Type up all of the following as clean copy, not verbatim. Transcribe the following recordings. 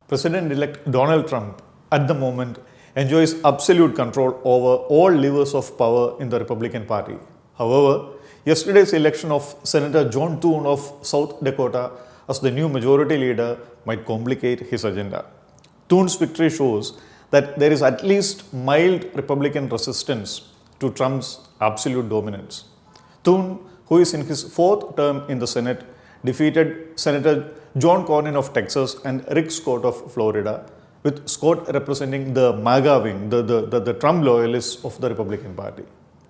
President-elect Donald Trump at the moment enjoys absolute control over all levers of power in the Republican Party. However, yesterday's election of Senator John Thune of South Dakota as the new majority leader might complicate his agenda. Thune's victory shows that there is at least mild Republican resistance to Trump's absolute dominance. Thune, who is in his fourth term in the Senate, defeated Senator John Cornyn of Texas and Rick Scott of Florida, with Scott representing the MAGA wing, the Trump loyalists of the Republican Party.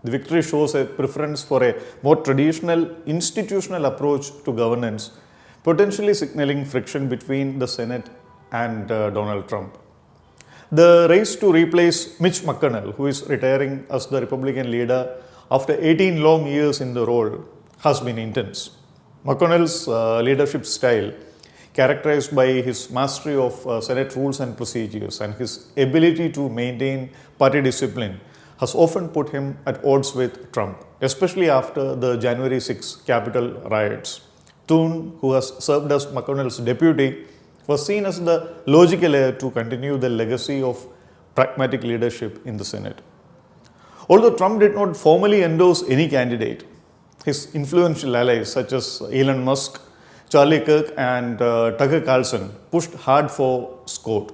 The victory shows a preference for a more traditional institutional approach to governance, potentially signaling friction between the Senate and Donald Trump. The race to replace Mitch McConnell, who is retiring as the Republican leader after 18 long years in the role, has been intense. McConnell's leadership style, characterized by his mastery of Senate rules and procedures and his ability to maintain party discipline, has often put him at odds with Trump, especially after the January 6 Capitol riots. Thune, who has served as McConnell's deputy, was seen as the logical heir to continue the legacy of pragmatic leadership in the Senate. Although Trump did not formally endorse any candidate, his influential allies such as Elon Musk, Charlie Kirk and Tucker Carlson pushed hard for Scott.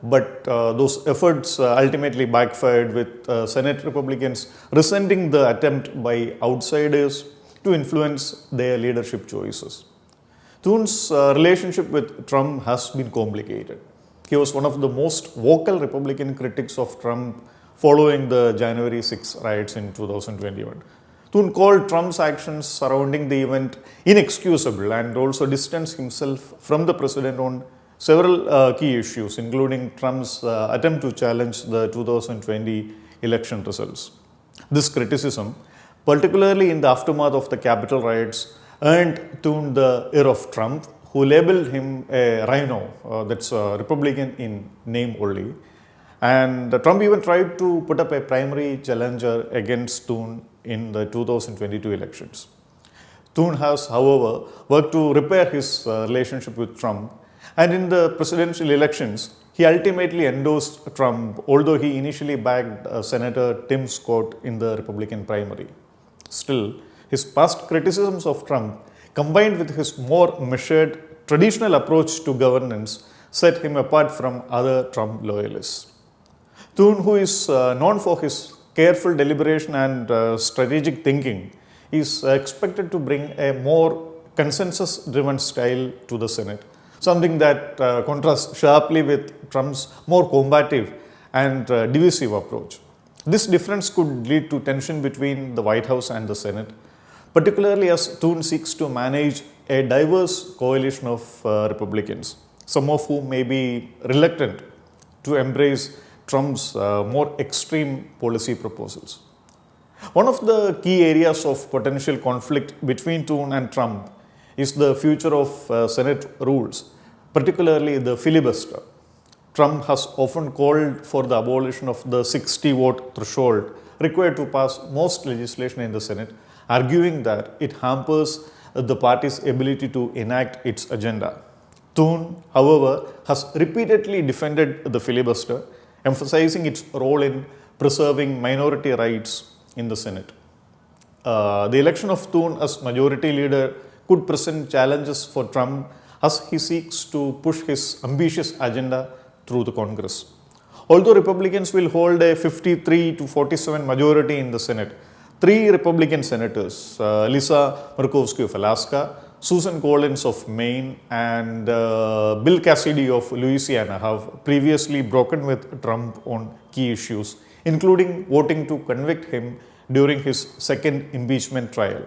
But those efforts ultimately backfired, with Senate Republicans resenting the attempt by outsiders to influence their leadership choices. Thune's relationship with Trump has been complicated. He was one of the most vocal Republican critics of Trump following the January 6 riots in 2021. Thune called Trump's actions surrounding the event inexcusable and also distanced himself from the president on several key issues, including Trump's attempt to challenge the 2020 election results. This criticism, particularly in the aftermath of the Capitol riots, earned Thune the ear of Trump, who labeled him a rhino, that's a Republican in name only. And Trump even tried to put up a primary challenger against Thune in the 2022 elections. Thune has, however, worked to repair his relationship with Trump, and in the presidential elections, he ultimately endorsed Trump, although he initially backed Senator Tim Scott in the Republican primary. Still, his past criticisms of Trump, combined with his more measured, traditional approach to governance, set him apart from other Trump loyalists. Thune, who is known for his careful deliberation and strategic thinking, is expected to bring a more consensus-driven style to the Senate, something that contrasts sharply with Trump's more combative and divisive approach. This difference could lead to tension between the White House and the Senate, particularly as Thune seeks to manage a diverse coalition of Republicans, some of whom may be reluctant to embrace Trump's more extreme policy proposals. One of the key areas of potential conflict between Thune and Trump is the future of Senate rules, particularly the filibuster. Trump has often called for the abolition of the 60-vote threshold required to pass most legislation in the Senate, arguing that it hampers the party's ability to enact its agenda. Thune, however, has repeatedly defended the filibuster, emphasizing its role in preserving minority rights in the Senate. The election of Thune as majority leader could present challenges for Trump as he seeks to push his ambitious agenda through the Congress. Although Republicans will hold a 53-47 majority in the Senate, three Republican senators, Lisa Murkowski of Alaska, Susan Collins of Maine, and Bill Cassidy of Louisiana, have previously broken with Trump on key issues, including voting to convict him during his second impeachment trial.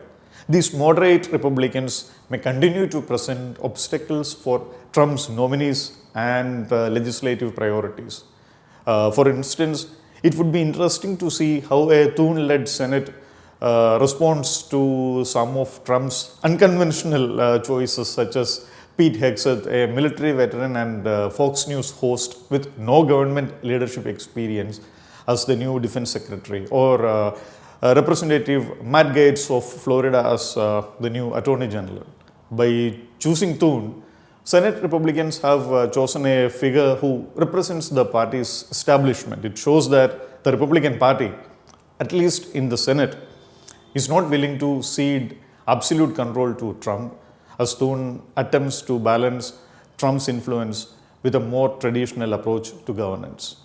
These moderate Republicans may continue to present obstacles for Trump's nominees and legislative priorities. For instance, it would be interesting to see how a Thune-led Senate responds to some of Trump's unconventional choices, such as Pete Hegseth, a military veteran and Fox News host with no government leadership experience, as the new defense secretary, or Representative Matt Gaetz of Florida as the new attorney general. By choosing Thune, Senate Republicans have chosen a figure who represents the party's establishment. It shows that the Republican Party, at least in the Senate, is not willing to cede absolute control to Trump, as Thune attempts to balance Trump's influence with a more traditional approach to governance.